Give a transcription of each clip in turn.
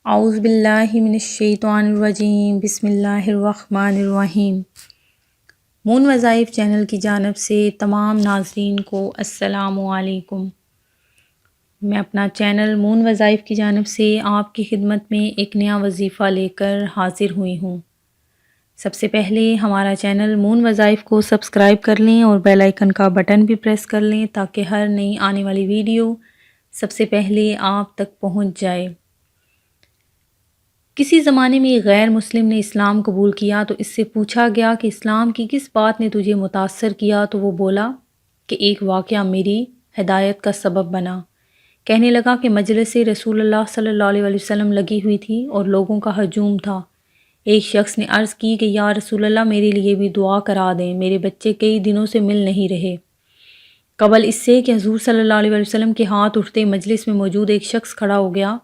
اعوذ باللہ من الشیطان الرجیم، بسم اللہ الرحمن الرحیم۔ مون وظائف چینل کی جانب سے تمام ناظرین کو السلام علیکم۔ میں اپنا چینل مون وظائف کی جانب سے آپ کی خدمت میں ایک نیا وظیفہ لے کر حاضر ہوئی ہوں۔ سب سے پہلے ہمارا چینل مون وظائف کو سبسکرائب کر لیں اور بیل آئیکن کا بٹن بھی پریس کر لیں تاکہ ہر نئی آنے والی ویڈیو سب سے پہلے آپ تک پہنچ جائے۔ کسی زمانے میں ایک غیر مسلم نے اسلام قبول کیا تو اس سے پوچھا گیا کہ اسلام کی کس بات نے تجھے متاثر کیا، تو وہ بولا کہ ایک واقعہ میری ہدایت کا سبب بنا۔ کہنے لگا کہ مجلس رسول اللہ صلی اللہ علیہ وسلم لگی ہوئی تھی اور لوگوں کا ہجوم تھا۔ ایک شخص نے عرض کی کہ یا رسول اللہ، میرے لیے بھی دعا کرا دیں، میرے بچے کئی دنوں سے مل نہیں رہے۔ قبل اس سے کہ حضور صلی اللہ علیہ وسلم کے ہاتھ اٹھتے مجلس میں موجود ایک شخص کھڑا ہو گیا،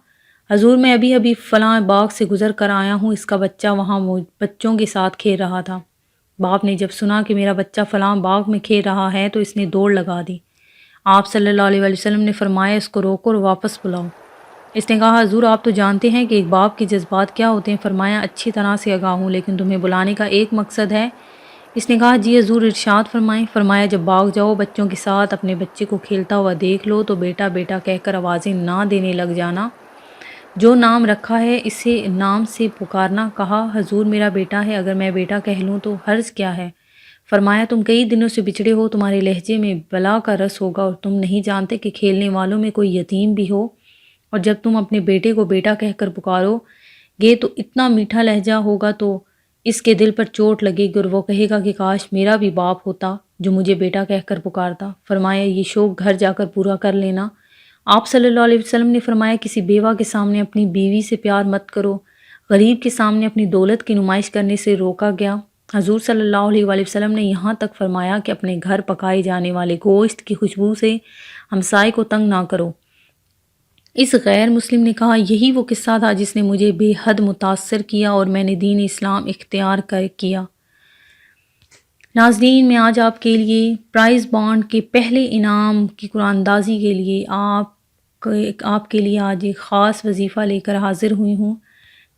حضور میں ابھی فلاں باغ سے گزر کر آیا ہوں، اس کا بچہ وہاں بچوں کے ساتھ کھیل رہا تھا۔ باپ نے جب سنا کہ میرا بچہ فلاں باغ میں کھیل رہا ہے تو اس نے دوڑ لگا دی۔ آپ صلی اللہ علیہ وسلم نے فرمایا اس کو روکو اور واپس بلاؤ۔ اس نے کہا حضور آپ تو جانتے ہیں کہ ایک باپ کے جذبات کیا ہوتے ہیں۔ فرمایا اچھی طرح سے آگاہ ہوں، لیکن تمہیں بلانے کا ایک مقصد ہے۔ اس نے کہا جی حضور ارشاد فرمائیں۔ فرمایا جب باغ جاؤ بچوں کے ساتھ اپنے بچے کو کھیلتا ہوا دیکھ لو تو بیٹا بیٹا کہہ کر آوازیں نہ دینے لگ جانا، جو نام رکھا ہے اسے نام سے پکارنا۔ کہا حضور میرا بیٹا ہے، اگر میں بیٹا کہہ لوں تو حرج کیا ہے؟ فرمایا تم کئی دنوں سے بچھڑے ہو، تمہارے لہجے میں بلا کا رس ہوگا اور تم نہیں جانتے کہ کھیلنے والوں میں کوئی یتیم بھی ہو، اور جب تم اپنے بیٹے کو بیٹا کہہ کر پکارو گے تو اتنا میٹھا لہجہ ہوگا تو اس کے دل پر چوٹ لگے گی اور وہ کہے گا کہ کاش میرا بھی باپ ہوتا جو مجھے بیٹا کہہ کر پکارتا۔ فرمایا یہ شوق گھر جا کر پورا کر لینا۔ آپ صلی اللہ علیہ وسلم نے فرمایا کسی بیوہ کے سامنے اپنی بیوی سے پیار مت کرو، غریب کے سامنے اپنی دولت کی نمائش کرنے سے روکا گیا۔ حضور صلی اللہ علیہ وسلم نے یہاں تک فرمایا کہ اپنے گھر پکائے جانے والے گوشت کی خوشبو سے ہمسائے کو تنگ نہ کرو۔ اس غیر مسلم نے کہا یہی وہ قصہ تھا جس نے مجھے بے حد متاثر کیا اور میں نے دین اسلام اختیار کیا۔ ناظرین میں آج آپ کے لیے پرائز بانڈ کے پہلے انعام کی قرآن اندازی کے لیے آپ کے لیے آج ایک خاص وظیفہ لے کر حاضر ہوئی ہوں۔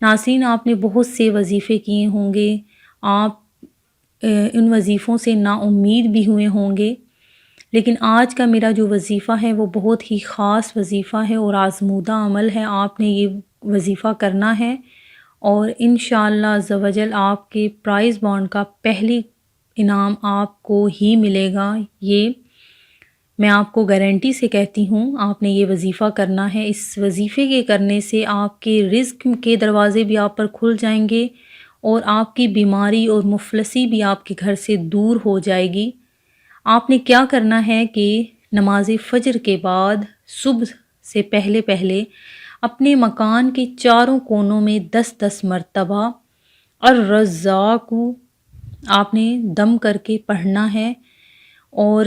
ناظرین آپ نے بہت سے وظیفے کیے ہوں گے، آپ ان وظیفوں سے نا امید بھی ہوئے ہوں گے، لیکن آج کا میرا جو وظیفہ ہے وہ بہت ہی خاص وظیفہ ہے اور آزمودہ عمل ہے۔ آپ نے یہ وظیفہ کرنا ہے اور انشاءاللہ عز و جل آپ کے پرائز بانڈ کا پہلی انعام آپ کو ہی ملے گا۔ یہ میں آپ کو گارنٹی سے کہتی ہوں، آپ نے یہ وظیفہ کرنا ہے۔ اس وظیفے کے کرنے سے آپ کے رزق کے دروازے بھی آپ پر کھل جائیں گے اور آپ کی بیماری اور مفلسی بھی آپ کے گھر سے دور ہو جائے گی۔ آپ نے کیا کرنا ہے کہ نماز فجر کے بعد صبح سے پہلے اپنے مکان کے چاروں کونوں میں 10 مرتبہ الرزاق آپ نے دم کر کے پڑھنا ہے اور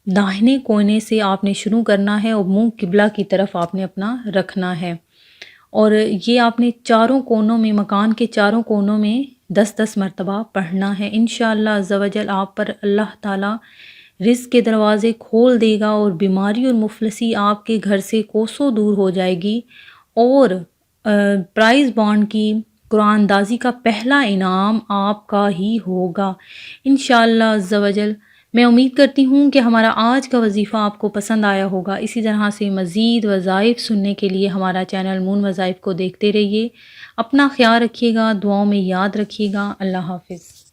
داہنے کونے سے آپ نے شروع کرنا ہے اور منہ قبلہ کی طرف آپ نے اپنا رکھنا ہے، اور یہ آپ نے چاروں کونوں میں مکان کے چاروں کونوں میں 10 مرتبہ پڑھنا ہے۔ انشاءاللہ عز و جل آپ پر اللہ تعالیٰ رزق کے دروازے کھول دے گا اور بیماری اور مفلسی آپ کے گھر سے کوسوں دور ہو جائے گی، اور پرائز بانڈ کی قرآن اندازی کا پہلا انعام آپ کا ہی ہوگا انشاءاللہ عز و جل۔ میں امید کرتی ہوں کہ ہمارا آج کا وظیفہ آپ کو پسند آیا ہوگا۔ اسی طرح سے مزید وظائف سننے کے لیے ہمارا چینل مون وظائف کو دیکھتے رہیے۔ اپنا خیال رکھیے گا، دعاؤں میں یاد رکھیے گا۔ اللہ حافظ۔